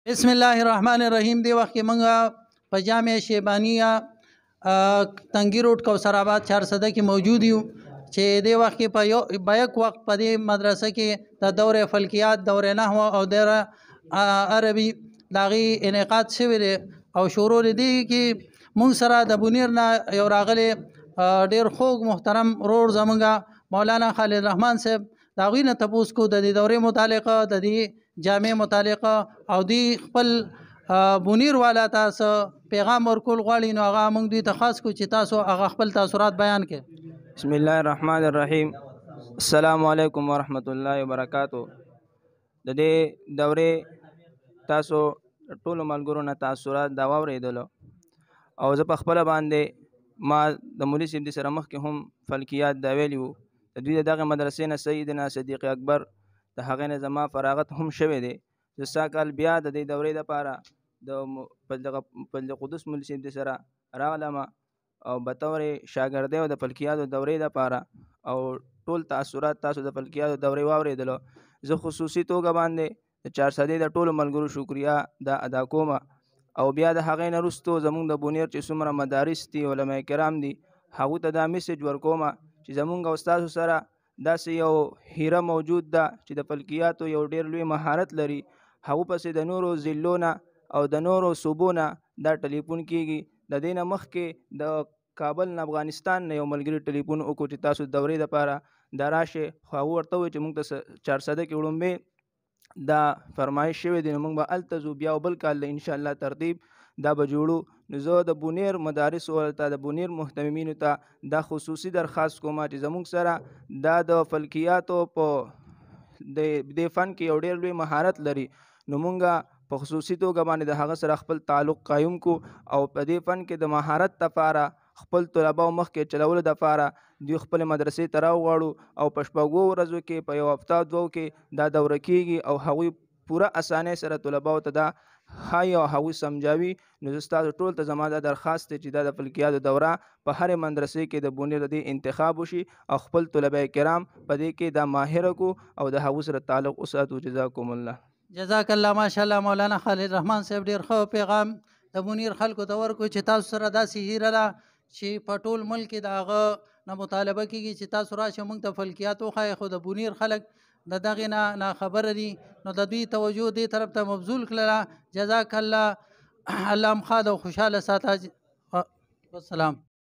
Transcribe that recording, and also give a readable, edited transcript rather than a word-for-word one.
بسم الله الرحمن الرحیم. دی وخت کې موږ په جامع شیبانیه تنگی روډ کوثر آباد 400 کې موجود یو چې دی وخت کې په یک وخت په دې مدرسه کې د دوره فلکیات، دوره نحو او دوره عربي داغي انعقاد شوی دی او شروع دی کې موږ سره د بونیر نه یو راغلی ډیر خوږ محترم رور زمونږ مولانا خالد رحمان صاحب داغوی نه تپوس کو د دې دورې متعلقه د دې جامع متعلقه او دی خپل بونیر والا تاسو پیغام ورکول غواړي نو هغه موږ دوی ته خاص کو چې تاسو هغه خپل تاثرات بیان کړئ. بسم الله الرحمن الرحیم. السلام علیکم ورحمت الله وبرکاتہ. د دې دورې تاسو ټول ملګرو نه تاثرات دا واورېدلو او زه په خپل باندې ما د مولوي صاحب سره مخکې هم فلکیات دا ویلي وو. د دوی دغه مدرسې نه سیدنا صدیق اکبر د هغې نه زما فراغت هم شوی دی. زه ستا کال بیا د دې دورې دپاره د قدس مولوي صاحب سره راغلم او بطور شاګردۍ او د فلکیاتو دورې دپاره او ټول تاثرات تاسو د فلکیاتو دورې واورېدلو. زه خصوصي توګه باندې د 400 د ټولو ملګرو شکریه دا ادا کوم او بیا د هغې نه وروستو زمونږ د بونیر چې څومره مدارس دي علما کرام دي هغوی ته دا میسج ورکوم چې زمونږ او ستاسو سره داسې یو هیره موجود ده چې د فلکیاتو یو ډیر لوی مهارت لري. هغو پسې د نورو ضلعو نه او د نورو صوبو نه دا ټلیفون کیږي. د دې نه مخکې د کابل نه افغانستان نه یو ملګري ټلیفون وکړو چې تاسو دورې دپاره دا راشئ، خو هغو ورته وویل چې موږ ته 400 کې وړومبې دا فرمایش شوی دی نو موږ به هلته ځو. بیا بل کال د انشاءالله ترتیب دا به جوړو. نو زه د بونیر مدارسو ته د بونیر محتممینو ته دا خصوصي درخواست کوم چې زموږ سره دا د فلکیاتو په دې فن کې یو ډېر لوی مهارت لري نو مونږ په خصوصي توګه باندې د هغه سره خپل تعلق قایم کو او په دې فن کې د مهارت دپاره خپل طلباو مخکې چلولو دپاره دوی خپل مدرسې ته راوغواړو او په شپږو ورځو کې په یو هفته دوو کې دا دوره کیږي او هغوی پوره اسانۍ سره طلباو ته دا ښایي او هغوی سمجاوي. نو زه ستاسو ټول ته زما دا درخواست دی چې دا د فلکیاتو دوره په هرې مدرسې کې د بونیر د دې انتخاب وشي او خپل طلبه کرام په دې کې دا ماهره کو او د هغو سره تعلق وساتو. جزاکم الله. جزاک الله. ماشاءالله مولانا خالد رحمان صاحب ډیر ښه پیغام د بونیر خلکو ته ورکو چې تاسو سره داسې هیره ده چې په ټول ملک کې د هغه نه مطالبه کیږي چې تاسو راشئ موږ ته فلکیات وښایئ، خو د بونیر خلک د دغې نه ناخبره دي نو د دوی توجه دې طرف ته مبذول کړله. جزاک الله. الله مخاد او خوشحاله ساته. والسلام.